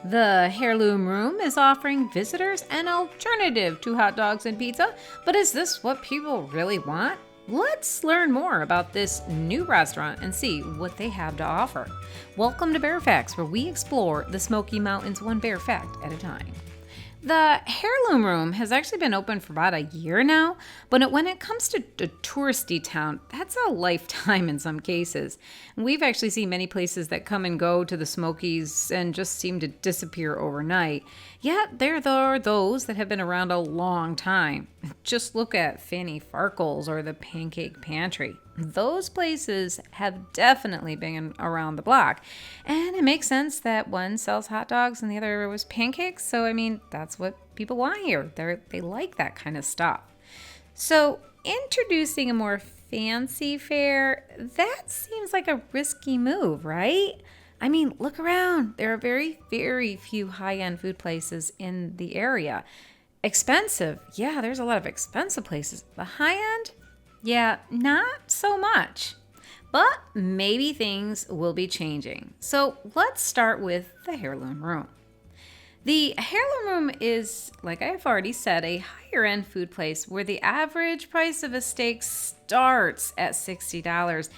The Heirloom Room is offering visitors an alternative to hot dogs and pizza, but is this what people really want? Let's learn more about this new restaurant and see what they have to offer. Welcome to Bear Facts, where we explore the Smoky Mountains one bear fact at a time. The Heirloom Room has actually been open for about a year now, but when it comes to a touristy town, that's a lifetime in some cases. We've actually seen many places that come and go to the Smokies and just seem to disappear overnight. Yet there are those that have been around a long time. Just look at Fanny Farkle's or the Pancake Pantry. Those places have definitely been around the block. And it makes sense that one sells hot dogs and the other was pancakes. So, that's what people want here. They like that kind of stuff. So, introducing a more fancy fare, that seems like a risky move, right? Look around. There are very, very few high-end food places in the area. Expensive. Yeah, there's a lot of expensive places. The high-end? Yeah, not so much. But maybe things will be changing. So let's start with the Heirloom Room. The Heirloom Room is, like I've already said, a higher end food place where the average price of a steak starts at $60,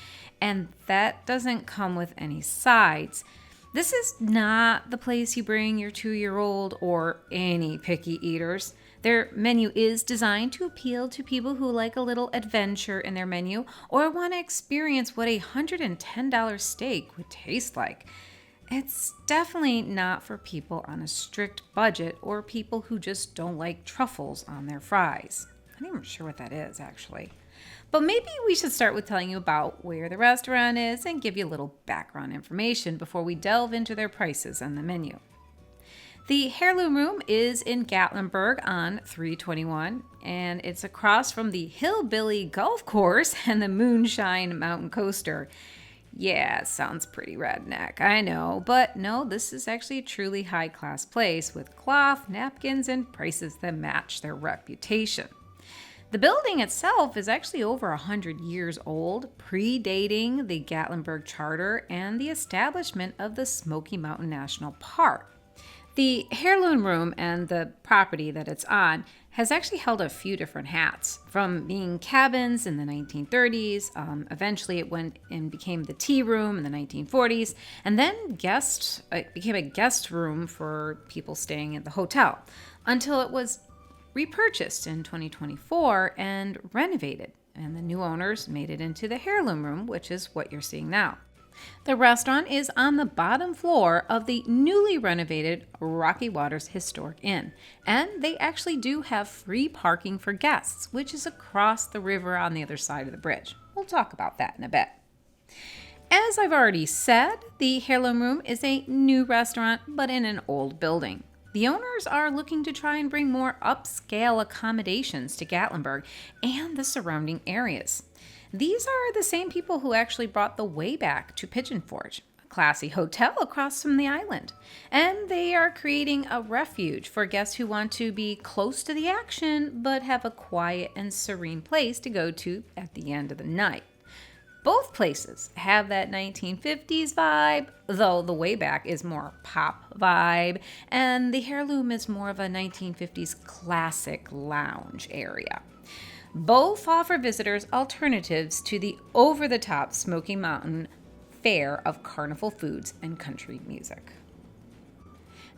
and that doesn't come with any sides. This is not the place you bring your 2-year-old or any picky eaters. Their menu is designed to appeal to people who like a little adventure in their menu or want to experience what a $110 steak would taste like. It's definitely not for people on a strict budget or people who just don't like truffles on their fries. I'm not even sure what that is, actually. But maybe we should start with telling you about where the restaurant is and give you a little background information before we delve into their prices and the menu. The Heirloom Room is in Gatlinburg on 321, and it's across from the Hillbilly Golf Course and the Moonshine Mountain Coaster. Yeah, it sounds pretty redneck, I know, but no, this is actually a truly high-class place with cloth, napkins, and prices that match their reputation. The building itself is actually over 100 years old, predating the Gatlinburg Charter and the establishment of the Smoky Mountain National Park. The Heirloom Room and the property that it's on has actually held a few different hats, from being cabins in the 1930s, eventually it went and became the tea room in the 1940s, and then it became a guest room for people staying at the hotel, until it was repurchased in 2024 and renovated, and the new owners made it into the Heirloom Room, which is what you're seeing now. The restaurant is on the bottom floor of the newly renovated Rocky Waters Historic Inn, and they actually do have free parking for guests, which is across the river on the other side of the bridge. We'll talk about that in a bit. As I've already said, the Heirloom Room is a new restaurant, but in an old building. The owners are looking to try and bring more upscale accommodations to Gatlinburg and the surrounding areas. These are the same people who actually brought the Wayback to Pigeon Forge, a classy hotel across from the island. And they are creating a refuge for guests who want to be close to the action but have a quiet and serene place to go to at the end of the night. Both places have that 1950s vibe, though the Wayback is more pop vibe, and the Heirloom is more of a 1950s classic lounge area. Both offer visitors alternatives to the over-the-top Smoky Mountain fare of carnival foods and country music.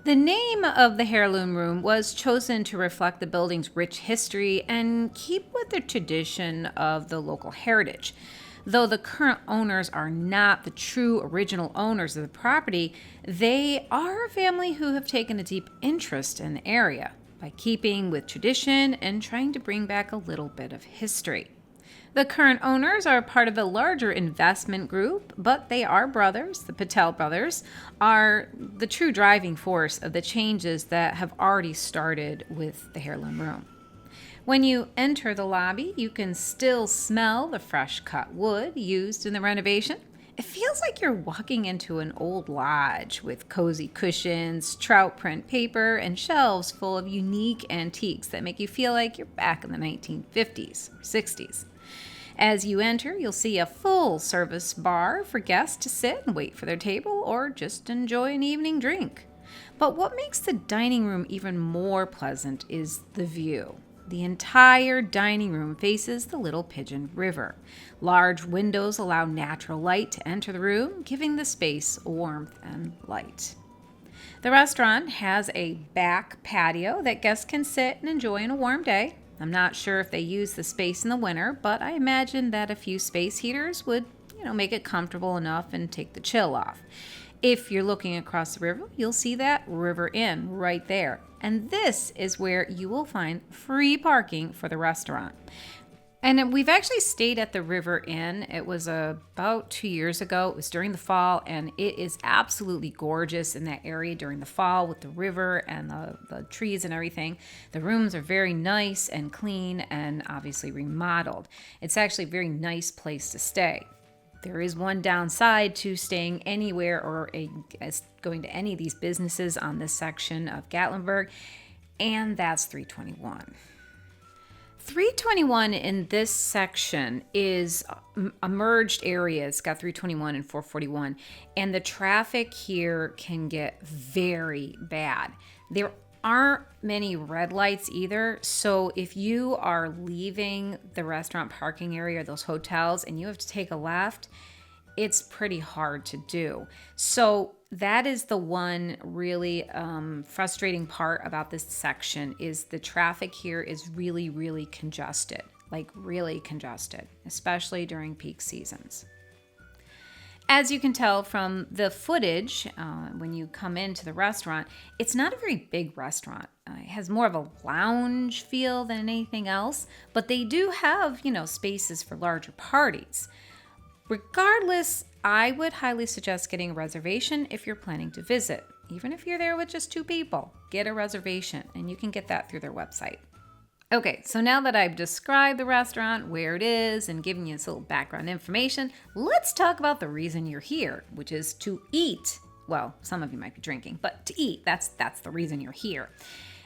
The name of the Heirloom Room was chosen to reflect the building's rich history and keep with the tradition of the local heritage. Though the current owners are not the true original owners of the property, they are a family who have taken a deep interest in the area by keeping with tradition and trying to bring back a little bit of history. The current owners are part of a larger investment group, but they are brothers. The Patel brothers are the true driving force of the changes that have already started with the Heirloom Room. When you enter the lobby, you can still smell the fresh cut wood used in the renovation. It feels like you're walking into an old lodge with cozy cushions, trout print paper, and shelves full of unique antiques that make you feel like you're back in the 1950s or 60s. As you enter, you'll see a full-service bar for guests to sit and wait for their table or just enjoy an evening drink. But what makes the dining room even more pleasant is the view. The entire dining room faces the Little Pigeon River. Large windows allow natural light to enter the room, giving the space warmth and light. The restaurant has a back patio that guests can sit and enjoy on a warm day. I'm not sure if they use the space in the winter, but I imagine that a few space heaters would, make it comfortable enough and take the chill off. If you're looking across the river, you'll see that River Inn right there. And this is where you will find free parking for the restaurant. And we've actually stayed at the River Inn. It was about 2 years ago. It was during the fall, and it is absolutely gorgeous in that area during the fall with the river and the trees and everything. The rooms are very nice and clean and obviously remodeled. It's actually a very nice place to stay. There is one downside to staying anywhere or going to any of these businesses on this section of Gatlinburg, and that's 321. 321 in this section is a merged area. It's got 321 and 441, and the traffic here can get very bad. There aren't many red lights either, so if you are leaving the restaurant parking area or those hotels and you have to take a left, it's pretty hard to do. So that is the one really frustrating part about this section is the traffic here is really, really congested, like really congested, especially during peak seasons. As you can tell from the footage, when you come into the restaurant, it's not a very big restaurant. It has more of a lounge feel than anything else, but they do have, spaces for larger parties. Regardless, I would highly suggest getting a reservation if you're planning to visit. Even if you're there with just 2 people, get a reservation, and you can get that through their website. Okay, so now that I've described the restaurant, where it is, and given you this little background information, let's talk about the reason you're here, which is to eat. Well, some of you might be drinking, but to eat, that's the reason you're here.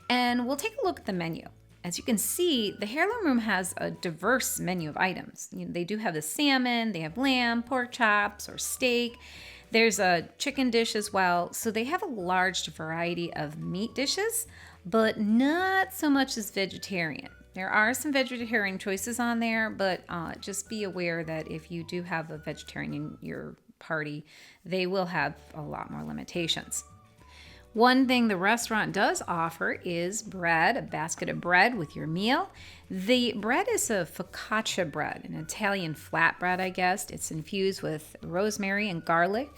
And we'll take a look at the menu. As you can see, the Heirloom Room has a diverse menu of items. They do have the salmon, they have lamb, pork chops, or steak. There's a chicken dish as well, so they have a large variety of meat dishes, but not so much as vegetarian. There are some vegetarian choices on there, but just be aware that if you do have a vegetarian in your party, they will have a lot more limitations. One thing the restaurant does offer is bread, a basket of bread with your meal. The bread is a focaccia bread, an Italian flatbread, I guess. It's infused with rosemary and garlic.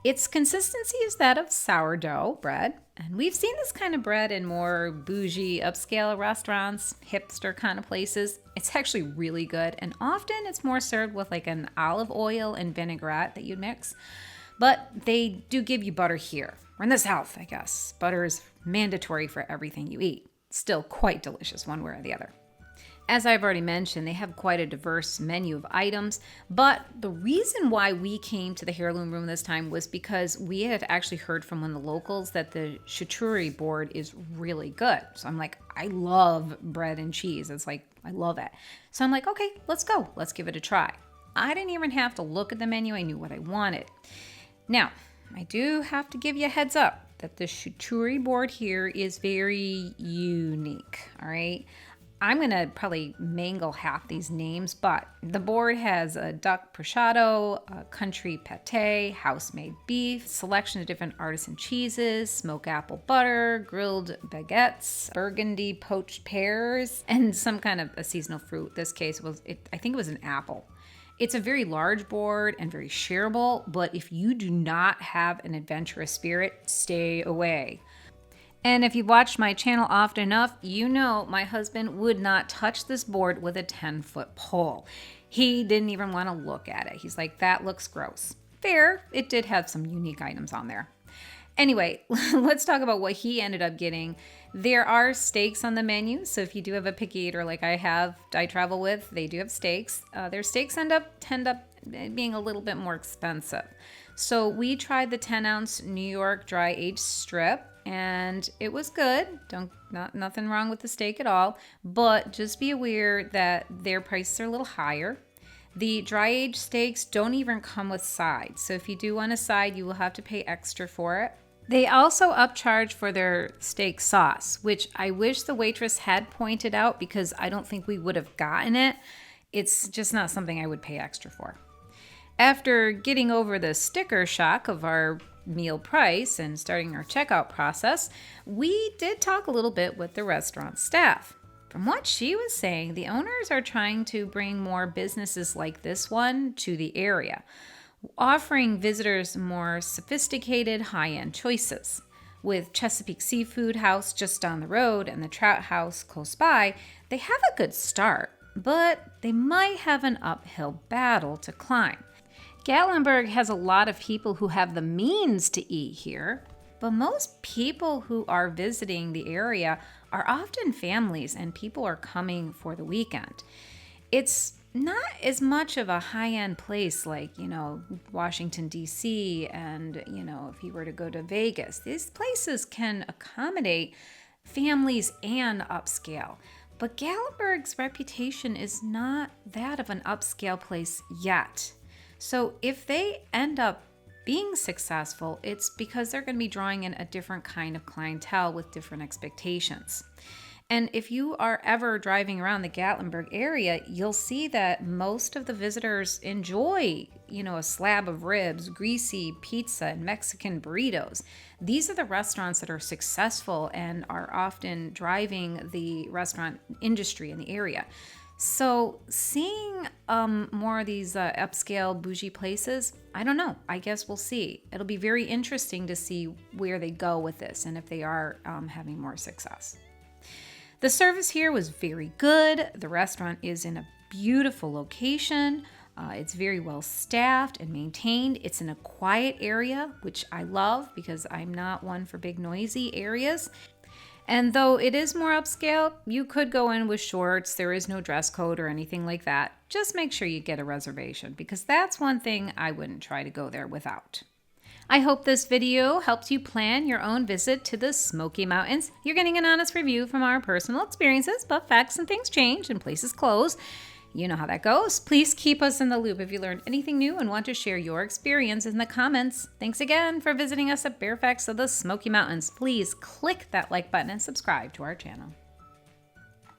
Its consistency is that of sourdough bread, and we've seen this kind of bread in more bougie, upscale restaurants, hipster kind of places. It's actually really good, and often it's more served with like an olive oil and vinaigrette that you'd mix. But they do give you butter here. We're in the South, I guess. Butter is mandatory for everything you eat. Still quite delicious one way or the other. As I've already mentioned, they have quite a diverse menu of items, but the reason why we came to the Heirloom Room this time was because we had actually heard from one of the locals that the charcuterie board is really good. So I'm like, I love bread and cheese. It's like, I love it. So I'm like, okay, let's go. Let's give it a try. I didn't even have to look at the menu. I knew what I wanted. Now, I do have to give you a heads up that the charcuterie board here is very unique, all right? I'm going to probably mangle half these names, but the board has a duck prosciutto, a country pate, house-made beef, selection of different artisan cheeses, smoked apple butter, grilled baguettes, burgundy poached pears, and some kind of a seasonal fruit. This case I think it was an apple. It's a very large board and very shareable, but if you do not have an adventurous spirit, stay away. And if you've watched my channel often enough, you know my husband would not touch this board with a 10-foot pole. He didn't even want to look at it. He's like, that looks gross. Fair, it did have some unique items on there. Anyway, let's talk about what he ended up getting. There are steaks on the menu, so if you do have a picky eater like I travel with, they do have steaks. Their steaks tend up being a little bit more expensive. So we tried the 10-ounce New York dry aged strip, and it was good. Nothing wrong with the steak at all, but just be aware that their prices are a little higher. The dry aged steaks don't even come with sides, so if you do want a side, you will have to pay extra for it. They also upcharge for their steak sauce, which I wish the waitress had pointed out because I don't think we would have gotten it. It's just not something I would pay extra for. After getting over the sticker shock of our meal price and starting our checkout process, we did talk a little bit with the restaurant staff. From what she was saying, the owners are trying to bring more businesses like this one to the area, offering visitors more sophisticated, high-end choices. With Chesapeake Seafood House just down the road and the Trout House close by, they have a good start, but they might have an uphill battle to climb. Gatlinburg has a lot of people who have the means to eat here, but most people who are visiting the area are often families and people are coming for the weekend. It's not as much of a high-end place like, Washington, D.C. and, if you were to go to Vegas. These places can accommodate families and upscale. But Gatlinburg's reputation is not that of an upscale place yet. So if they end up being successful, it's because they're going to be drawing in a different kind of clientele with different expectations. And if you are ever driving around the Gatlinburg area, you'll see that most of the visitors enjoy, a slab of ribs, greasy pizza, and Mexican burritos. These are the restaurants that are successful and are often driving the restaurant industry in the area. So seeing more of these upscale bougie places, I don't know. I guess we'll see. It'll be very interesting to see where they go with this and if they are having more success. The service here was very good. The restaurant is in a beautiful location. It's very well staffed and maintained. It's in a quiet area, which I love because I'm not one for big noisy areas. And though it is more upscale, you could go in with shorts. There is no dress code or anything like that. Just make sure you get a reservation because that's one thing I wouldn't try to go there without. I hope this video helps you plan your own visit to the Smoky Mountains. You're getting an honest review from our personal experiences, but facts and things change and places close. You know how that goes. Please keep us in the loop if you learned anything new and want to share your experience in the comments. Thanks again for visiting us at Fairfax of the Smoky Mountains. Please click that like button and subscribe to our channel.